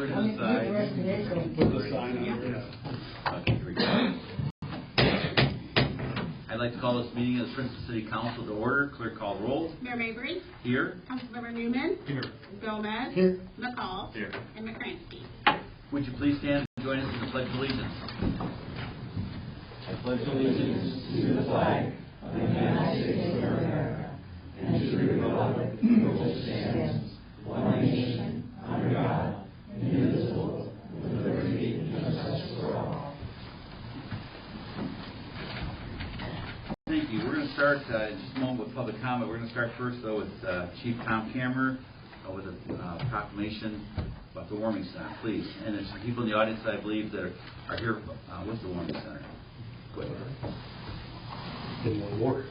over to the side. Put the sign on. Okay, here we go. I'd like to call this meeting of the Princeton City Council to order. Clerk, call the roll. Mayor Mabry. Here. Councilmember Newman. Here. Gomez. Here. McCall. Here. And McCrankey. Would you please stand and join us in the Pledge of Allegiance? I pledge allegiance to the flag of the United States of America and to the republic for which it stands, one nation, under God, indivisible, with liberty and justice for all. Thank you. We're going to start in just a moment with public comment. We're going to start first, though, with Chief Tom Kammerer with a proclamation about the Warming Center, please. And there's some people in the audience that I believe that are here with the Warming Center. Go ahead. In one word.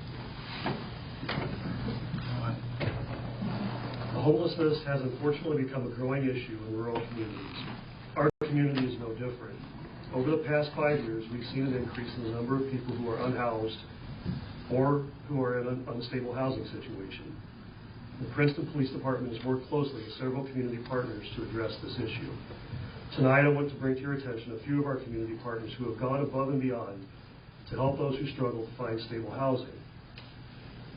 Homelessness has unfortunately become a growing issue in rural communities. Our community is no different. Over the past 5 years, we've seen an increase in the number of people who are unhoused or who are in an unstable housing situation. The Princeton Police Department has worked closely with several community partners to address this issue. Tonight, I want to bring to your attention a few of our community partners who have gone above and beyond to help those who struggle to find stable housing.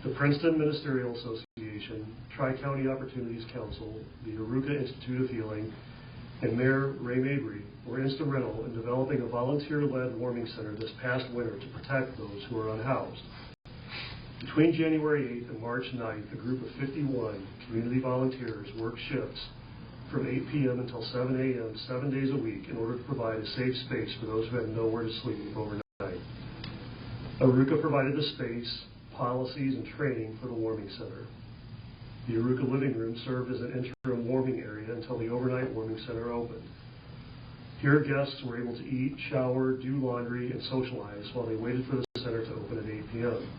The Princeton Ministerial Association, Tri-County Opportunities Council, the Aruka Institute of Healing, and Mayor Ray Mabry were instrumental in developing a volunteer-led warming center this past winter to protect those who are unhoused. Between January 8th and March 9th, a group of 51 community volunteers worked shifts from 8 p.m. until 7 a.m. 7 days a week in order to provide a safe space for those who had nowhere to sleep overnight. Aruka provided the space, policies, and training for the warming center. The Aruka living room served as an interim warming area until the overnight warming center opened. Here, guests were able to eat, shower, do laundry, and socialize while they waited for the center to open at 8 p.m.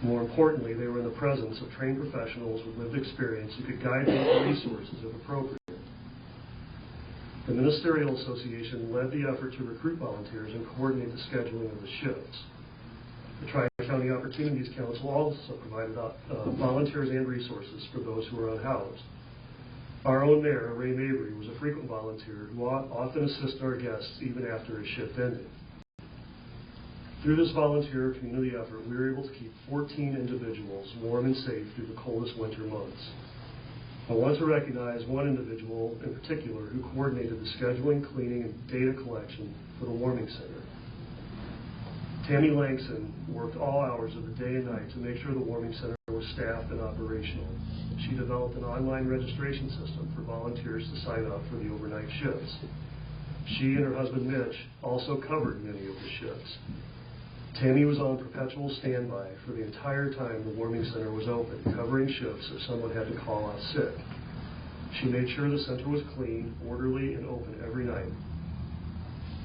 More importantly, they were in the presence of trained professionals with lived experience who could guide them to resources if appropriate. The Ministerial Association led the effort to recruit volunteers and coordinate the scheduling of the shifts. The Tri-County Opportunities Council also provided volunteers and resources for those who were unhoused. Our own mayor, Ray Mabry, was a frequent volunteer who often assisted our guests even after his shift ended. Through this volunteer community effort, we were able to keep 14 individuals warm and safe through the coldest winter months. I want to recognize one individual in particular who coordinated the scheduling, cleaning, and data collection for the warming center. Tammy Langston worked all hours of the day and night to make sure the warming center was staffed and operational. She developed an online registration system for volunteers to sign up for the overnight shifts. She and her husband Mitch also covered many of the shifts. Tammy was on perpetual standby for the entire time the warming center was open, covering shifts if someone had to call out sick. She made sure the center was clean, orderly, and open every night.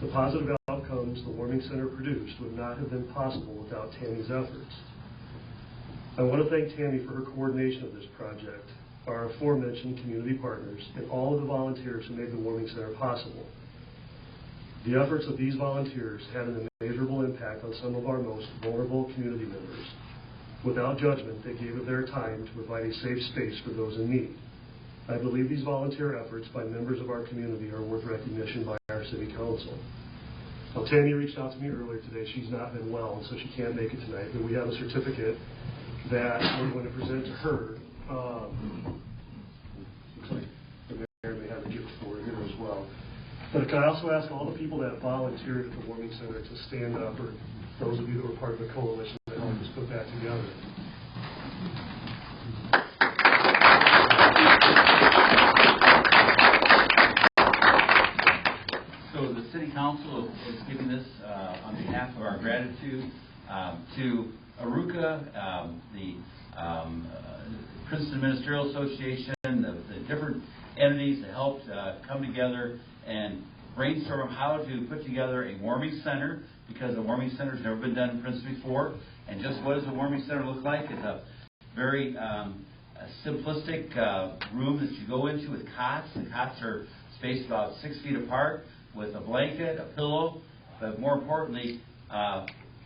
The positive outcomes the warming center produced would not have been possible without Tammy's efforts. I want to thank Tammy for her coordination of this project, our aforementioned community partners, and all of the volunteers who made the warming center possible. The efforts of these volunteers had an immeasurable impact on some of our most vulnerable community members. Without judgment, they gave of their time to provide a safe space for those in need. I believe these volunteer efforts by members of our community are worth recognition by our city council. Now, Tammy reached out to me earlier today. She's not been well, and so she can't make it tonight, but we have a certificate that we're going to present to her. Looks like the mayor may have a gift for her here as well. But can I also ask all the people that volunteered at the warming center to stand up, or those of you that were part of the coalition that helped us put that together? So the City Council is giving this on behalf of our gratitude to Aruka, the Princeton Ministerial Association, the different entities that helped come together and brainstorm how to put together a warming center, because a warming center has never been done in Princeton before. And just what does a warming center look like? It's a very simplistic room that you go into with cots. The cots are spaced about 6 feet apart with a blanket, a pillow, but more importantly,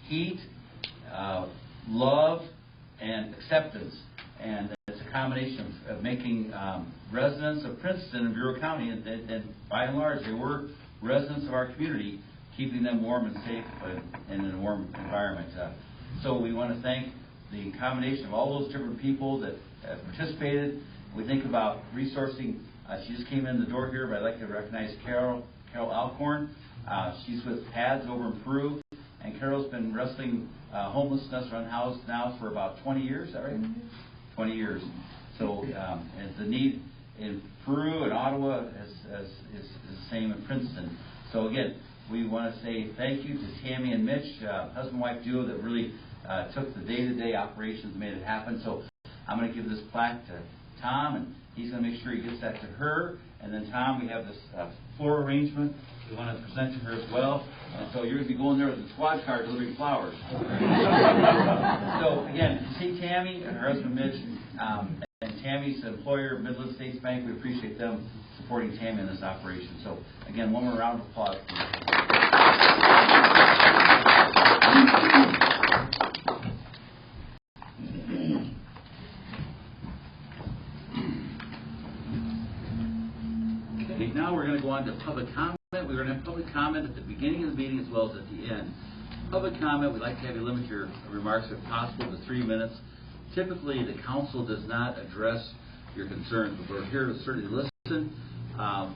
heat, love, and acceptance. And it's a combination of making residents of Princeton and Bureau County, and by and large, they were residents of our community, keeping them warm and safe in a warm environment. So we want to thank the combination of all those different people that have participated. We think about resourcing. She just came in the door here, but I'd like to recognize Carol Alcorn. She's with PADS over in Peru, and Carol's been wrestling homelessness unhoused now for about 20 years. Is that right? Mm-hmm. 20 years. So and the need in Peru and Ottawa is the same in Princeton. So again, we want to say thank you to Tammy and Mitch, husband-wife duo that really took the day-to-day operations and made it happen. So I'm going to give this plaque to Tom, and he's going to make sure he gets that to her. And then Tom, we have this floor arrangement we want to present to her as well. And so you're going to be going there with a squad car delivering flowers. So again, to see Tammy and her husband Mitch, and Tammy's employer, Midland States Bank, we appreciate them supporting Tammy in this operation. So again, one more round of applause. Okay, now we're going to go on to public comment. We're going to have public comment at the beginning of the meeting as well as at the end. Public comment, we'd like to have you limit your remarks if possible to 3 minutes. Typically, the council does not address your concerns, but we're here to certainly listen.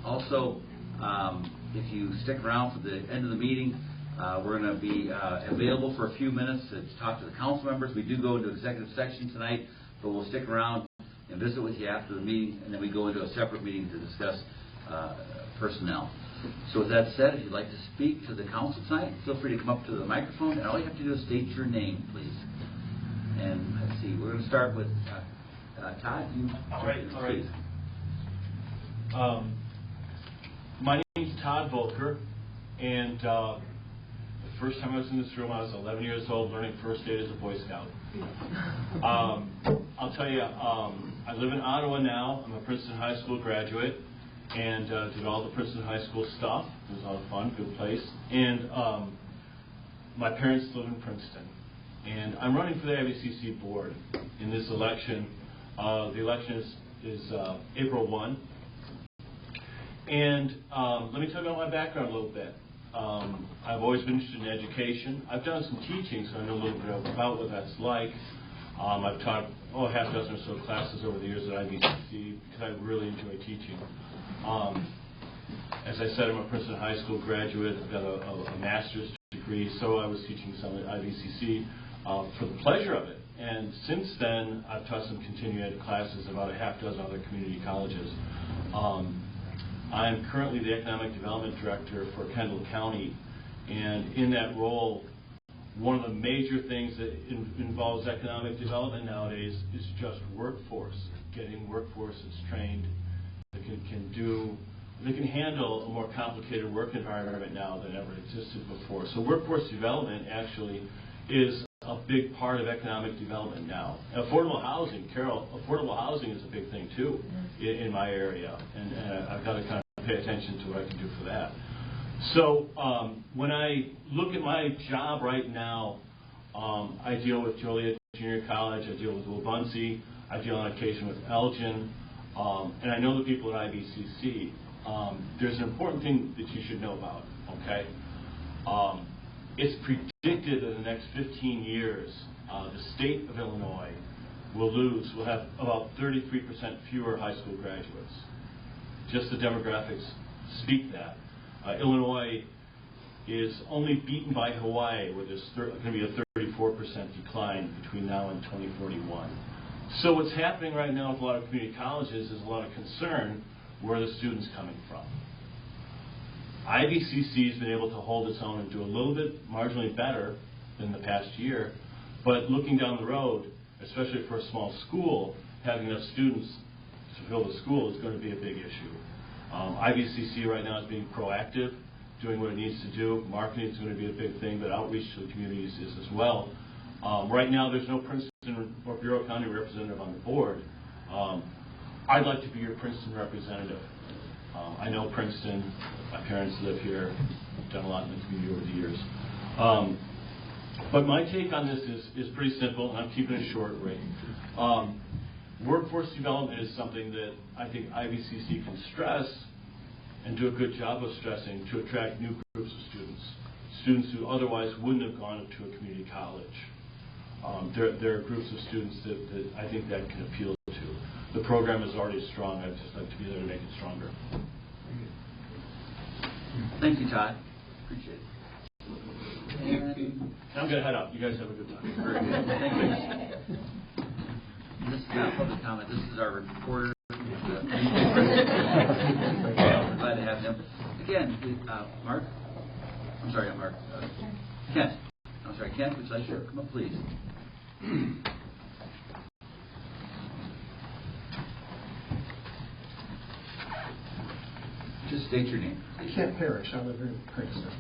Also, if you stick around for the end of the meeting, we're going to be available for a few minutes to talk to the council members. We do go into executive section tonight, but we'll stick around and visit with you after the meeting, and then we go into a separate meeting to discuss personnel. So with that said, if you'd like to speak to the council tonight, feel free to come up to the microphone, and all you have to do is state your name, please. And let's see, we're going to start with Todd. All right. My name's Todd Volker, and the first time I was in this room, I was 11 years old, learning first aid as a Boy Scout. I'll tell you, I live in Ottawa now. I'm a Princeton High School graduate, and did all the Princeton High School stuff. It was a lot of fun, good place. And my parents live in Princeton. And I'm running for the IVCC board in this election. The election is April 1. And let me talk about my background a little bit. I've always been interested in education. I've done some teaching, so I know a little bit about what that's like. I've taught a half dozen or so classes over the years at IVCC because I really enjoy teaching. As I said, I'm a Princeton High School graduate. I've got a master's degree, so I was teaching some at IVCC for the pleasure of it. And since then, I've taught some continuing ed classes at about a half dozen other community colleges. I'm currently the Economic Development Director for Kendall County, and in that role, one of the major things that involves economic development nowadays is just workforce, getting workforce that's trained, that can handle a more complicated work environment now than ever existed before. So workforce development actually is a big part of economic development now. Affordable housing, Carol, affordable housing is a big thing too in my area, and I've got to kind of pay attention to what I can do for that. So when I look at my job right now, I deal with Joliet Junior College, I deal with Wabunsee, I deal on occasion with Elgin, and I know the people at IVCC. There's an important thing that you should know about, okay? It's predicted that in the next 15 years, the state of Illinois will have about 33% fewer high school graduates. Just the demographics speak that. Illinois is only beaten by Hawaii, where there's going to be a 34% decline between now and 2041. So what's happening right now with a lot of community colleges is a lot of concern where the students coming from. IVCC has been able to hold its own and do a little bit marginally better than the past year, but looking down the road, especially for a small school, having enough students to fill the school is going to be a big issue. IVCC right now is being proactive, doing what it needs to do. Marketing is going to be a big thing, but outreach to the communities is as well. Right now there's no Princeton or Bureau County representative on the board. I'd like to be your Princeton representative. I know Princeton, my parents live here, I've done a lot in the community over the years. But my take on this is pretty simple, and I'm keeping it short, Ray. Workforce development is something that I think IVCC can stress and do a good job of stressing to attract new groups of students who otherwise wouldn't have gone to a community college. There are groups of students that I think that can appeal to. The program is already strong. I'd just like to be there to make it stronger. Thank you, Todd. Appreciate it. And I'm going to head out. You guys have a good time. very good. Thank you. This is not public comment. This is our reporter. We're glad to have him. Again, Mark? I'm sorry, not Mark. Kent. I'm sorry, Kent, would you like to come up, please? Just state your name. Kent Parrish. I live in Princeton.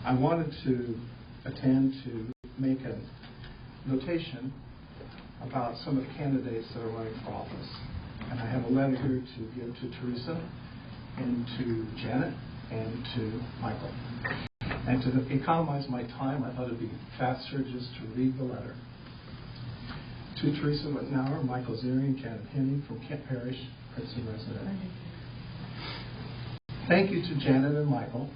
I wanted to attend to make a notation about some of the candidates that are running for office. And I have a letter here to give to Teresa and to Janet and to Michael. And to economize my time, I thought it would be faster just to read the letter. To Teresa Wittenauer, Michael Zeri, and Janet Henning from Kent Parish, Princeton resident. Thank you to Janet and Michael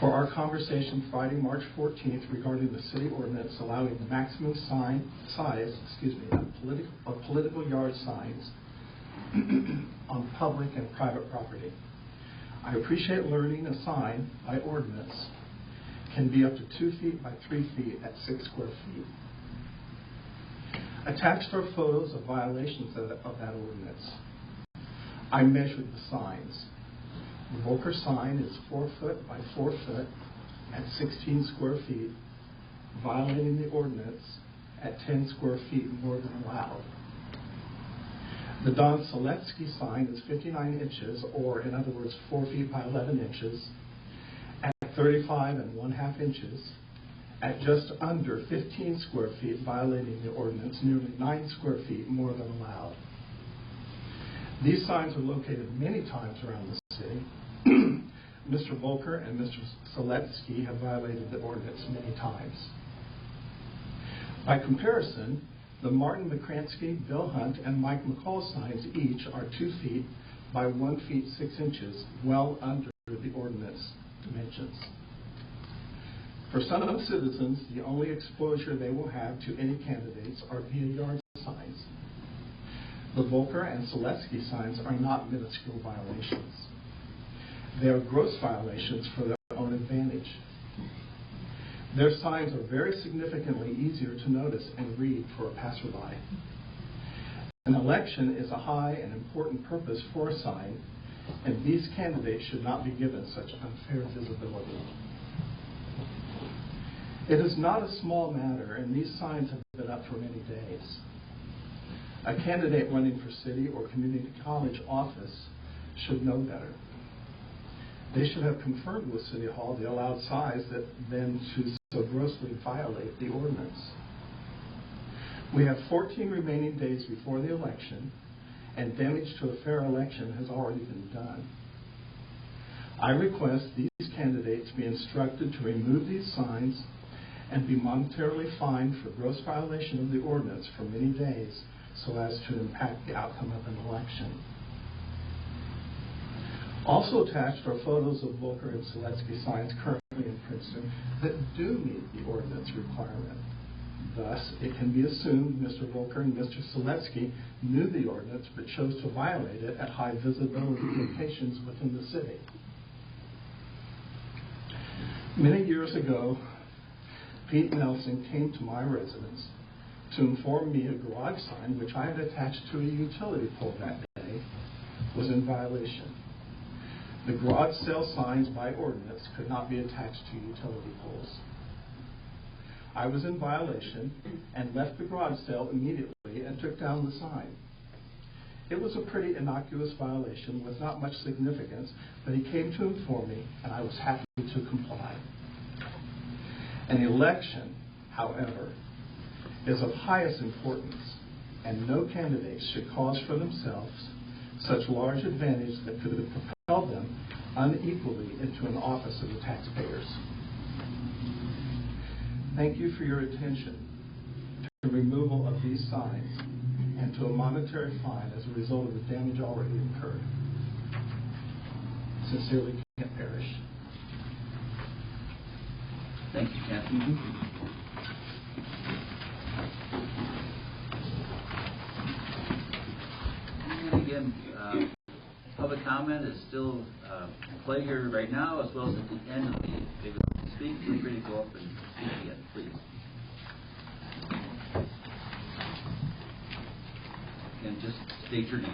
for our conversation Friday, March 14th regarding the city ordinance allowing the maximum size of political yard signs on public and private property. I appreciate learning a sign by ordinance can be up to 2 feet by 3 feet at 6 square feet. Attached are photos of violations of that ordinance. I measured the signs. The Volker sign is 4 foot by 4 foot at 16 square feet, violating the ordinance at 10 square feet more than allowed. The Don Seletsky sign is 59 inches, or in other words, 4 feet by 11 inches, at 35 1/2 inches, at just under 15 square feet, violating the ordinance nearly 9 square feet more than allowed. These signs are located many times around the city. Mr. Volker and Mr. Seletsky have violated the ordinance many times. By comparison, the Martin McCransky, Bill Hunt, and Mike McCall signs each are 2 feet by 1 feet 6 inches, well under the ordinance dimensions. For some citizens, the only exposure they will have to any candidates are via yard signs. The Volker and Seletsky signs are not minuscule violations. They are gross violations for their own advantage. Their signs are very significantly easier to notice and read for a passerby. An election is a high and important purpose for a sign, and these candidates should not be given such unfair visibility. It is not a small matter, and these signs have been up for many days. A candidate running for city or community college office should know better. They should have confirmed with City Hall the allowed size that then to so grossly violate the ordinance. We have 14 remaining days before the election, and damage to a fair election has already been done. I request these candidates be instructed to remove these signs and be monetarily fined for gross violation of the ordinance for many days so as to impact the outcome of an election. Also attached are photos of Volker and Seletsky signs currently in Princeton that do meet the ordinance requirement. Thus, it can be assumed Mr. Volker and Mr. Seletsky knew the ordinance but chose to violate it at high visibility locations within the city. Many years ago, Pete Nelson came to my residence to inform me a garage sign, which I had attached to a utility pole that day, was in violation. The garage sale signs by ordinance could not be attached to utility poles. I was in violation and left the garage sale immediately and took down the sign. It was a pretty innocuous violation with not much significance, but he came to inform me, and I was happy to comply. An election, however, is of highest importance, and no candidates should cause for themselves such large advantage that could have propelled them unequally into an office of the taxpayers. Thank you for your attention. the removal of these signs and to a monetary fine as a result of the damage already incurred. Sincerely, Kent Parrish. Thank you, Kathy. And again, public comment is still in play here right now, as well as at the end of the meeting. If you want to speak, feel free to go up and speak again, please. And just state your name.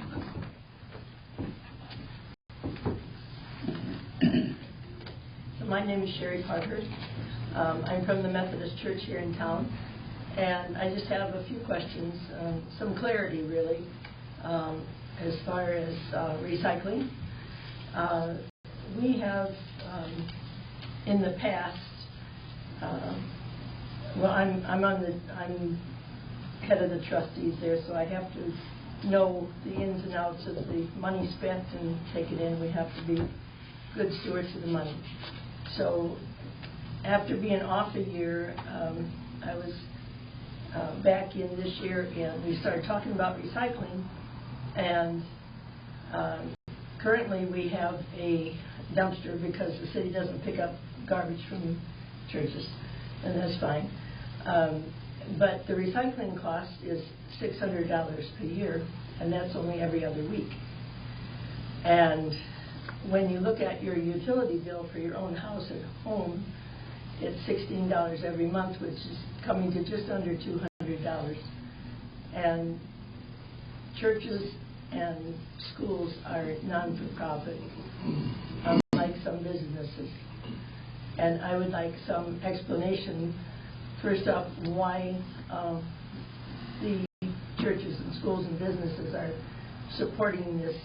My name is Sherry Parker. I'm from the Methodist Church here in town, and I just have a few questions, some clarity really, as far as recycling. We have, in the past, well, I'm head of the trustees there, so I have to know the ins and outs of the money spent and take it in. We have to be good stewards of the money. So after being off a year, I was back in this year, and we started talking about recycling. And currently we have a dumpster because the city doesn't pick up garbage from churches, and that's fine. But the recycling cost is $600 a year, and that's only every other week. And when you look at your utility bill for your own house at home, it's $16 every month, which is coming to just under $200. And churches and schools are non-for-profit, unlike some businesses. And I would like some explanation, first off, why the churches and schools and businesses are supporting this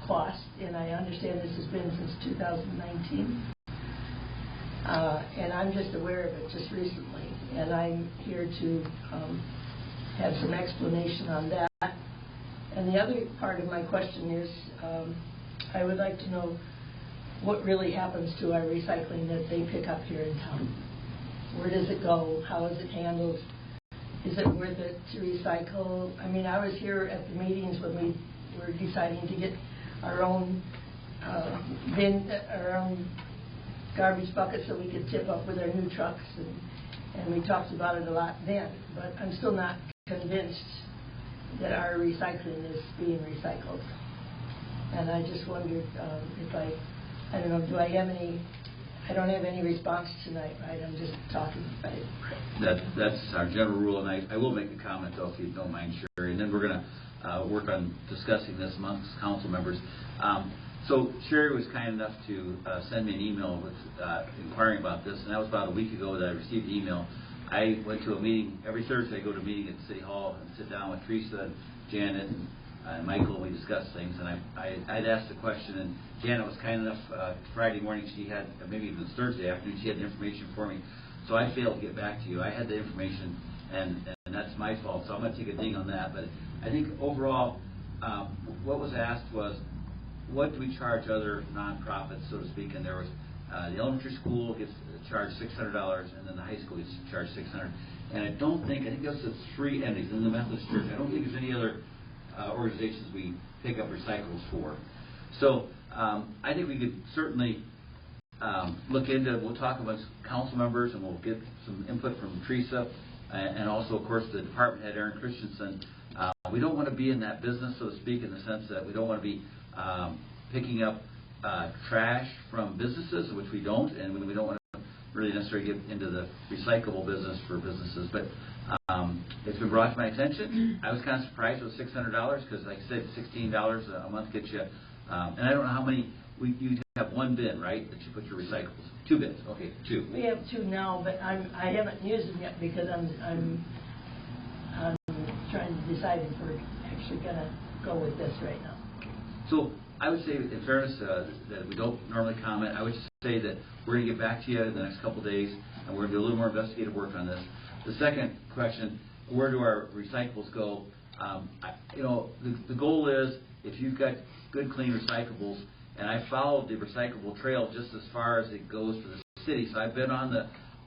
cost. And I understand this has been since 2019. And I'm just aware of it just recently. And I'm here to have some explanation on that. And the other part of my question is, I would like to know what really happens to our recycling that they pick up here in town. Where does it go? How is it handled? Is it worth it to recycle? I mean, I was here at the meetings when we were deciding to get our own bin, our own garbage bucket so we could tip up with our new trucks, and we talked about it a lot then. But I'm still not convinced that our recycling is being recycled. And I just wondered if I don't know, do I have any, I don't have any response tonight, right? I'm just talking, right? That's our general rule, and I will make a comment, though, if you don't mind, Sherry, and then we're going to work on discussing this amongst council members. So Sherry was kind enough to send me an email with inquiring about this, and that was about a week ago that I received the email. I went to a meeting, every Thursday I go to a meeting at City Hall and sit down with Teresa and Janet and Michael, and we discuss things, and I'd asked a question, and Janet was kind enough, Friday morning she had, maybe even Thursday afternoon, she had the information for me, so I failed to get back to you. I had the information, and that's my fault, so I'm going to take a ding on that. But I think overall, what was asked was, what do we charge other nonprofits, so to speak? And there was the elementary school gets charged $600, and then the high school gets charged $600. And I think those are three entities in the Methodist Church. I don't think there's any other organizations we pick up recyclables for. So I think we could certainly look into. We'll talk about council members, and we'll get some input from Teresa, and also, of course, the department head, Aaron Christensen. We don't want to be in that business, so to speak, in the sense that we don't want to be picking up trash from businesses, which we don't, and we don't want to really necessarily get into the recyclable business for businesses. But it's been brought to my attention. I was kind of surprised it was $600 because, like I said, $16 a month gets you. And I don't know how many. You have one bin, right, that you put your recyclables. 2 bins. Okay, 2. We have 2 now, but I haven't used them yet because I'm trying to decide if we're actually going to go with this right now. So I would say, in fairness, that we don't normally comment. I would just say that we're going to get back to you in the next couple of days, and we're going to do a little more investigative work on this. The second question, where do our recyclables go? The goal is, if you've got good, clean recyclables, and I followed the recyclable trail just as far as it goes for the city. So I've been on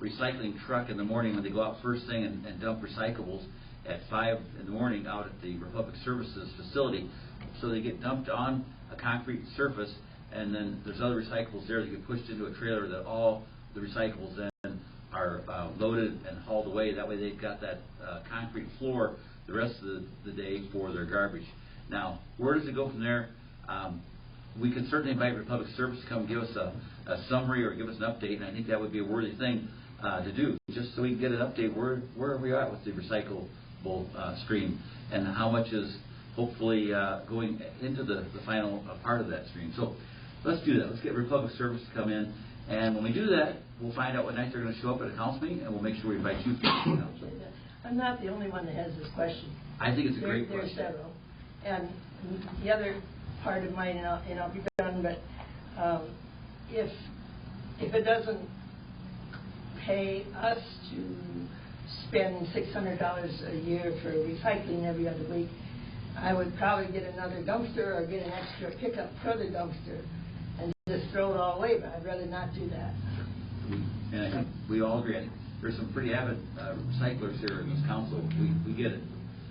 recycling truck in the morning when they go out first thing and dump recyclables at 5 in the morning out at the Republic Services facility. So they get dumped on a concrete surface, and then there's other recyclables there that get pushed into a trailer that all the recyclables then are loaded and hauled away. That way they've got that concrete floor the rest of the day for their garbage. Now, where does it go from there? We can certainly invite Republic Service to come give us a summary or give us an update, and I think that would be a worthy thing to do, just so we can get an update where are we at with the recyclable stream and how much is hopefully going into the final part of that stream. So let's do that. Let's get Republic Service to come in, and when we do that, we'll find out what night they're going to show up at a council meeting, and we'll make sure we invite you to the council. I'm not the only one that has this question. I think it's a great question. There are several. And the other part of mine, and I'll be done, but if it doesn't pay us to spend $600 a year for recycling every other week, I would probably get another dumpster or get an extra pickup for the dumpster and just throw it all away, but I'd rather not do that. And I think we all agree. I think there's some pretty avid recyclers here in this council. We get it.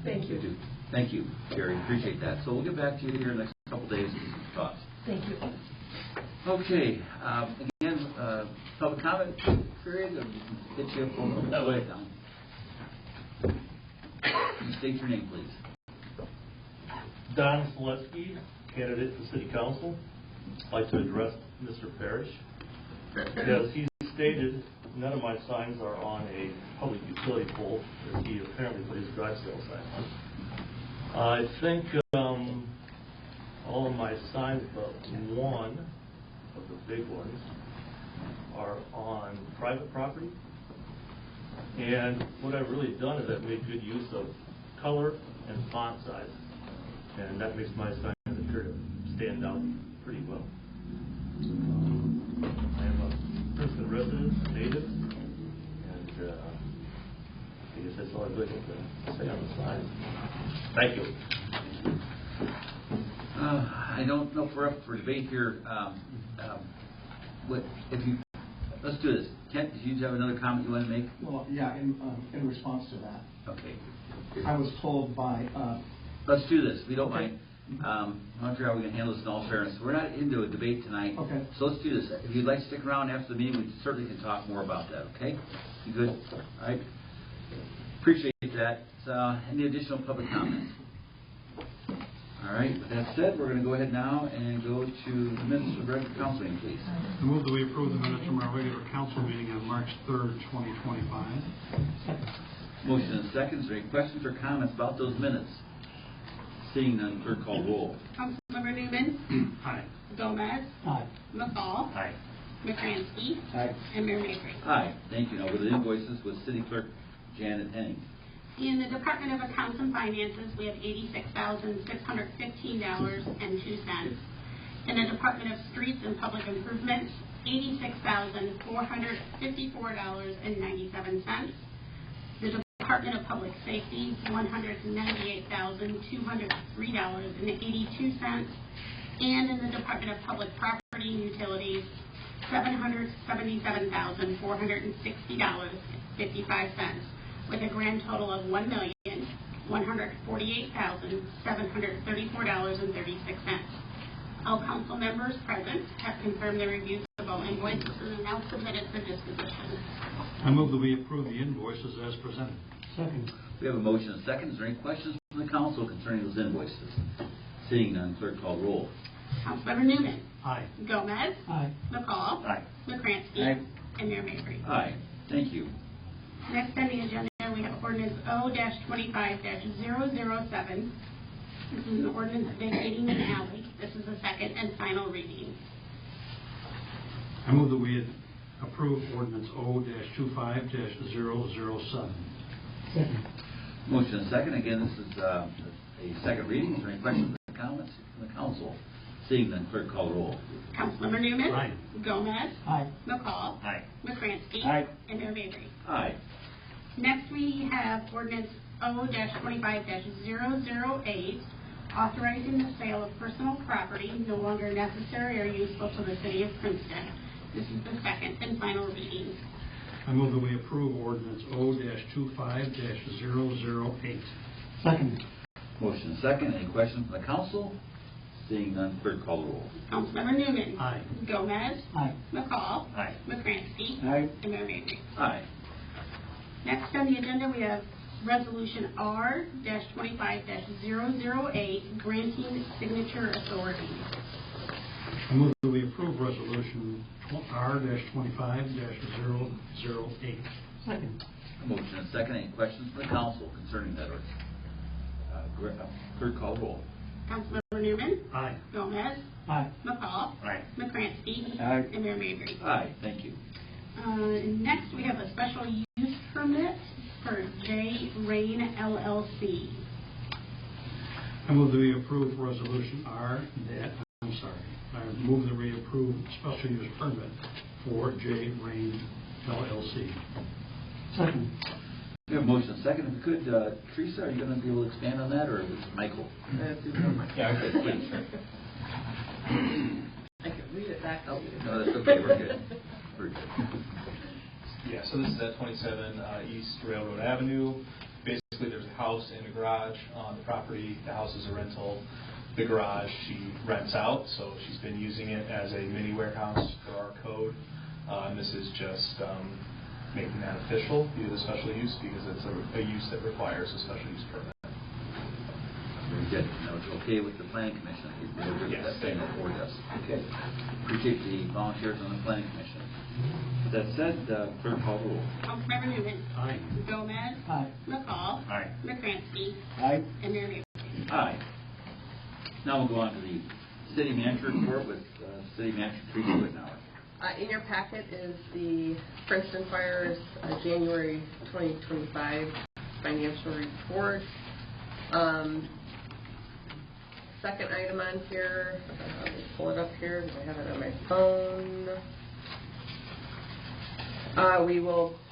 Thank you. Thank you, Gary. Appreciate that. So we'll get back to you here in the next couple of days with some thoughts. Thank you. Okay. Again, public comment period. Hit you up on the way down. State your name, please. Don Selesky, candidate for City Council. I'd like to address Mr. Parrish. As he stated, none of my signs are on a public utility pole that he apparently put his drive sale sign on. I think all of my signs but one of the big ones are on private property. And what I've really done is I've made good use of color and font size. And that makes my sign appear to stand out pretty well. I am a Princeton resident, a native, and I guess that's all I really have to say on the sign. Thank you. I don't know if we're up for debate here. Let's do this. Kent, did you have another comment you want to make? Well, yeah, in response to that. Okay. I was told by... Let's do this, if you don't mind. I'm not sure how we can handle this in all fairness. We're not into a debate tonight. Okay. So let's do this. If you'd like to stick around after the meeting, we certainly can talk more about that, okay? You good? All right. Appreciate that. Any additional public comments? All right. With that said, we're going to go ahead now and go to the minutes of the regular council meeting, please. I move that we approve the minutes from our regular council meeting on March 3rd, 2025. Motion and second. Is there any questions or comments about those minutes? Seeing none, clerk call roll. Councilmember Newman. Aye. Gomez. Aye. McCall. Aye. McCransky. Aye. And Mayor Mabry. Aye. Thank you. Now, with the invoices with City Clerk Janet Henning. In the Department of Accounts and Finances, we have $86,615.02. In the Department of Streets and Public Improvements, $86,454.97. The Department of Public Safety, $198,203.82. And in the Department of Public Property and Utilities, $777,460.55, with a grand total of $1,148,734.36. All council members present have confirmed the reviews of all invoices and are now submitted for disposition. I move that we approve the invoices as presented. Second. We have a motion and a second. Is there any questions from the council concerning those invoices? Seeing none, clerk call roll. Councilmember Newman. Aye. Gomez. Aye. McCall. Aye. McCransky. Aye. And Mayor Mabry. Aye. Thank you. Next on the agenda, we have ordinance O-25-007. This is an ordinance vacating an alley. This is the second and final reading. I move that we approve ordinance O-25-007. Second. Motion and second. Again, this is a second reading. Is there any questions or comments from the council? Seeing none, clerk call roll. Councilmember Newman. Aye. Gomez. Aye. McCall. Aye. McCransky. Aye. And Mayor Mabry. Aye. Next, we have ordinance O-25-008, authorizing the sale of personal property no longer necessary or useful to the city of Princeton. This is the second and final reading. I move that we approve ordinance O-25-008. Second. Motion second. Any questions from the council? Seeing none, clerk call the roll. Councilmember Newman. Aye. Gomez. Aye. McCall. Aye. McCrankey. Aye. And Mayor Mabry. Aye. Next on the agenda, we have Resolution R-25-008, granting signature authority. I move that we approve resolution R-25-008. Second. Motion and second. Any questions from the council concerning that ordinance? Clerk call the roll. Councilmember Newman. Aye. Gomez. Aye. McCall. Aye. McCrankey. Aye. And Mayor Mabry. Aye. Thank you. Next, we have a special use permit for J. Rain LLC. I move that we approve resolution I move that we approve special use permit for J. Rain LLC. Second. We have a motion and second. If you could, Teresa, are you going to be able to expand on that, or is it Michael? Yeah, okay, please. I can read it back out. No, that's okay. We're good. We're good. Yeah, so this is at 27 East Railroad Avenue. Basically, there's a house and a garage on the property. The house is a rental. The garage she rents out, so she's been using it as a mini warehouse for our code. And this is just making that official via the special use, because it's a use that requires a special use permit. Very good. That was okay with the planning commission. Yes. That thing before us. Okay. Appreciate the volunteers on the planning commission. With that said, clerk call the roll. Councilmember Newman. Aye. Gomez. Aye. McCall. Aye. McCrankey. Aye. And Mayor Mabry. Aye. Now we'll go on to the city manager report with city manager Teresa Whitnauer. In your packet is the Princeton Fire's January 2025 financial report. Second item on here, let me pull it up here because I have it on my phone.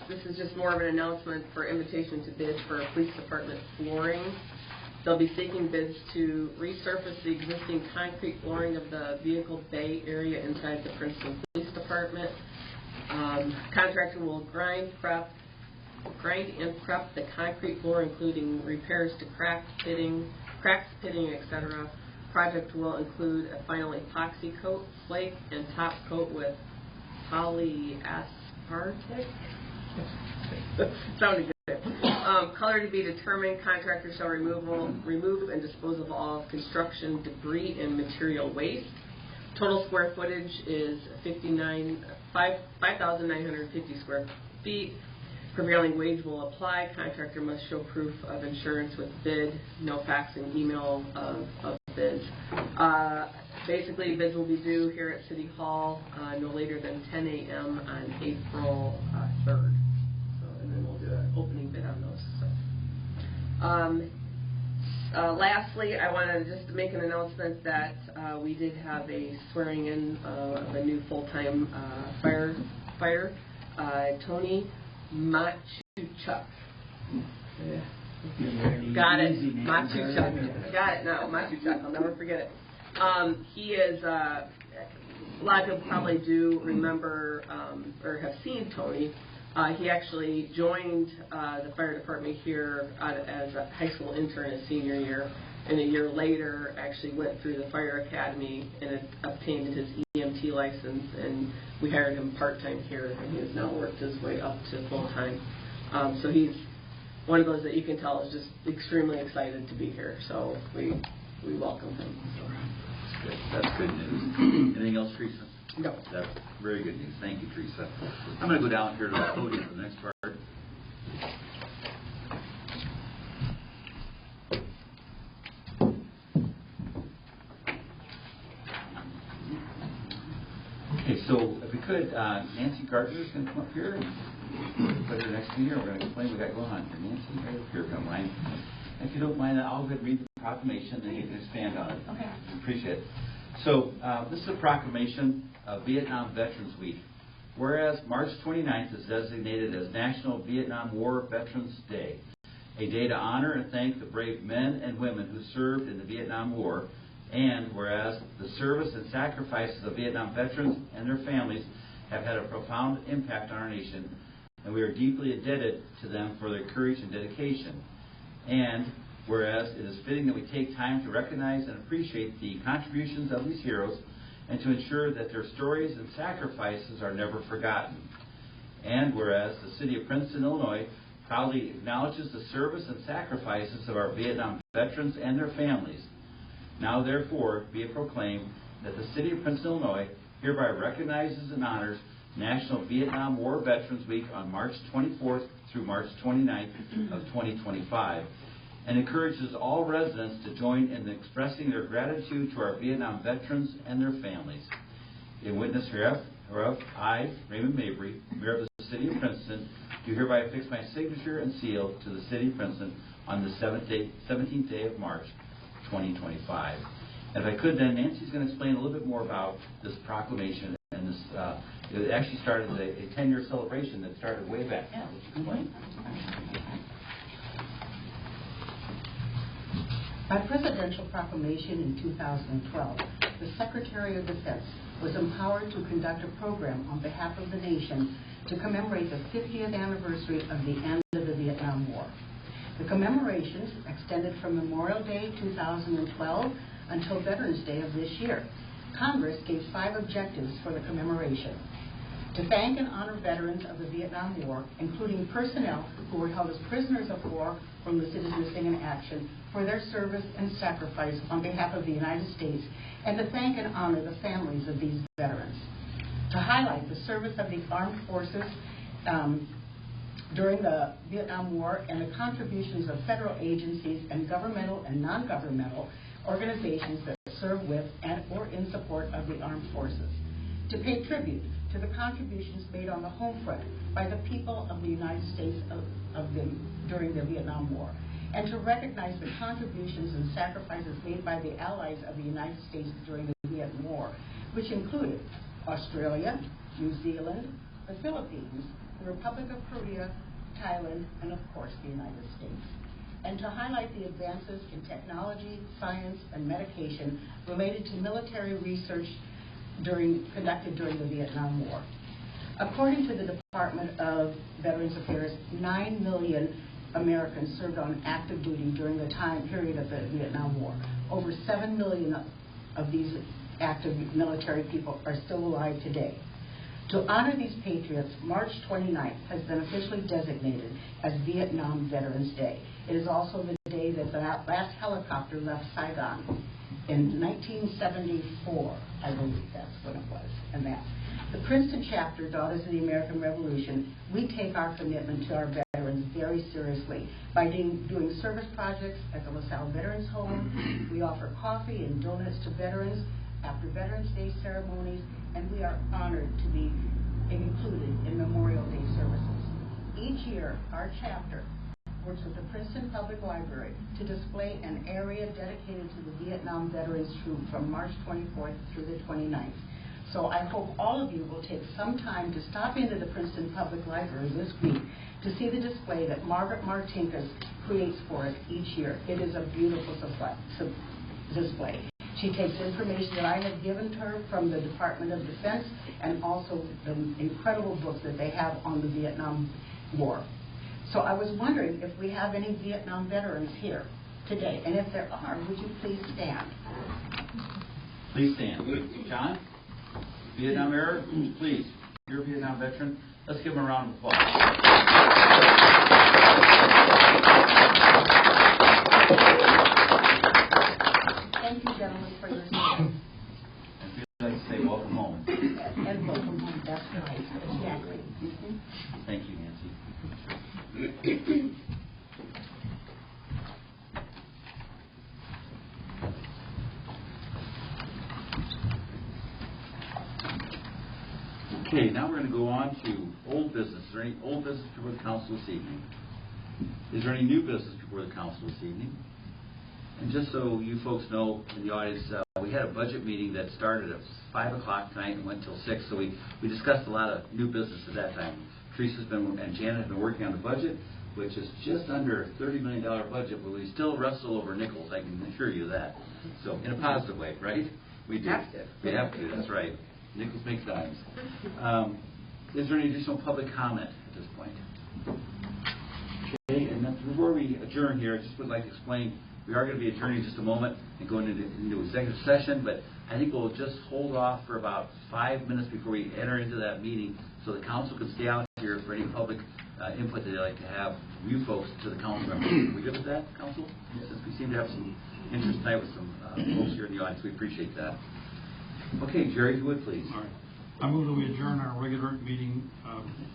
This is just more of an announcement for invitation to bid for police department flooring. They'll be seeking bids to resurface the existing concrete flooring of the vehicle bay area inside the Princeton Police Department. Contractor will grind and prep the concrete floor, including repairs to cracks, pitting, etc. Project will include a final epoxy coat, flake, and top coat with polyaspartic. Sounded good. Color to be determined. Contractor shall remove and dispose of all construction debris and material waste. Total square footage is 5,950 square feet. Prevailing wage will apply. Contractor must show proof of insurance with bid. No fax and email of bids. Basically, bids will be due here at City Hall no later than 10 a.m. on April 3rd. And then we'll do an opening bid on those. Lastly, I wanted just to make an announcement that we did have a swearing in of a new full-time firefighter, Tony Machuchuk. Got it. Machuchuk. Got it now. Machuchuk. I'll never forget it. He is, a lot of people probably do remember or have seen Tony. He actually joined the fire department here as a high school intern his senior year, and a year later actually went through the fire academy and obtained his EMT license, and we hired him part-time here, and he has now worked his way up to full-time. So he's one of those that you can tell is just extremely excited to be here, so we welcome him. That's good news. Anything else, Teresa? No. That's very good news. Thank you, Teresa. I'm going to go down here to the podium for the next part. Okay, so if we could, Nancy Gardner is going to come up here and put her next to me here. We're going to explain what we got going on here. Nancy, right up here, come line. If you don't mind, I'll go ahead and read the proclamation, then you can expand on it. Okay. Appreciate it. So this is a proclamation of Vietnam Veterans Week. Whereas March 29th is designated as National Vietnam War Veterans Day, a day to honor and thank the brave men and women who served in the Vietnam War, and whereas the service and sacrifices of Vietnam veterans and their families have had a profound impact on our nation, and we are deeply indebted to them for their courage and dedication. And whereas it is fitting that we take time to recognize and appreciate the contributions of these heroes and to ensure that their stories and sacrifices are never forgotten. And whereas the City of Princeton, Illinois proudly acknowledges the service and sacrifices of our Vietnam veterans and their families, now therefore be it proclaimed that the City of Princeton, Illinois hereby recognizes and honors National Vietnam War Veterans Week on March 24th through March 29th of 2025, and encourages all residents to join in expressing their gratitude to our Vietnam veterans and their families. In witness hereof, I, Raymond Mabry, Mayor of the City of Princeton, do hereby affix my signature and seal to the City of Princeton on the 17th day of March, 2025. And if I could, then Nancy's going to explain a little bit more about this proclamation and this. It actually started a 10-year celebration that started way back. Yeah, would you explain? By presidential proclamation in 2012, the Secretary of Defense was empowered to conduct a program on behalf of the nation to commemorate the 50th anniversary of the end of the Vietnam War. The commemorations extended from Memorial Day 2012 until Veterans Day of this year. Congress gave 5 objectives for the commemoration: to thank and honor veterans of the Vietnam War, including personnel who were held as prisoners of war or listed as missing in action, for their service and sacrifice on behalf of the United States, and to thank and honor the families of these veterans. To highlight the service of the armed forces during the Vietnam War and the contributions of federal agencies and governmental and non-governmental organizations that serve with and or in support of the armed forces. To pay tribute to the contributions made on the home front by the people of the United States during the Vietnam War, and to recognize the contributions and sacrifices made by the allies of the United States during the Vietnam War, which included Australia, New Zealand, the Philippines, the Republic of Korea, Thailand, and of course the United States. And to highlight the advances in technology, science, and medication related to military research conducted during the Vietnam War. According to the Department of Veterans Affairs, 9 million Americans served on active duty during the time period of the Vietnam War. Over 7 million of these active military people are still alive today. To honor these patriots, March 29th has been officially designated as Vietnam Veterans Day. It is also the day that the last helicopter left Saigon in 1974, I believe that's when it was, and that. The Princeton chapter, Daughters of the American Revolution, we take our commitment to our veterans very seriously by doing service projects at the LaSalle Veterans Home. We offer coffee and donuts to veterans after Veterans Day ceremonies, and we are honored to be included in Memorial Day services. Each year, our chapter works with the Princeton Public Library to display an area dedicated to the Vietnam Veterans Troop from March 24th through the 29th. So I hope all of you will take some time to stop into the Princeton Public Library this week to see the display that Margaret Martinkus creates for us each year. It is a beautiful display. She takes information that I have given to her from the Department of Defense and also the incredible books that they have on the Vietnam War. So I was wondering if we have any Vietnam veterans here today, and if there are, would you please stand? Please stand. John? Vietnam era, please. You're a Vietnam veteran. Let's give him a round of applause. Thank you, gentlemen, for your service. And we'd like to say welcome home. And welcome home. That's right. Exactly. Thank you, Nancy. Okay, now we're going to go on to old business. Is there any old business before the council this evening? Is there any new business before the council this evening? And just so you folks know in the audience, we had a budget meeting that started at 5 o'clock tonight and went till 6, so we discussed a lot of new business at that time. Teresa's been and Janet have been working on the budget, which is just under a $30 million budget, but we still wrestle over nickels, I can assure you that. So, in a positive way, right? We do. We have to, that's right. Nickels make dimes. Is there any additional public comment at this point. Okay, and then before we adjourn here, I just would like to explain, we are going to be adjourning in just a moment and going into executive session, but I think we'll just hold off for about 5 minutes before we enter into that meeting so the council can stay out here for any public input that they'd like to have from you folks to the council members. Are we good with that, council? Since we seem to have some interest tonight with some folks here in the audience, we appreciate that. Okay, Jerry, if you would, please. All right. I move that we adjourn our regular meeting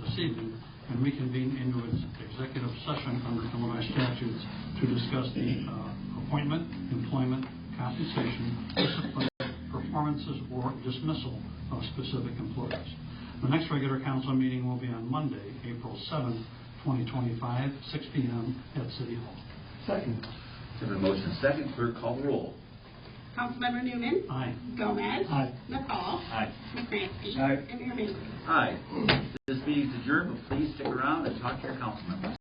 this evening and reconvene into its executive session under Illinois statutes to discuss the appointment, employment, compensation, discipline, performances, or dismissal of specific employees. The next regular council meeting will be on Monday, April 7th, 2025, 6 p.m. at City Hall. Second. Have a motion and second. Clerk, call the roll. Councilmember Newman. Aye. Gomez. Aye. McCall. Aye. McCrankey. Aye. And Mayor Manning. Aye. This meeting is adjourned, but please stick around and talk to your council members.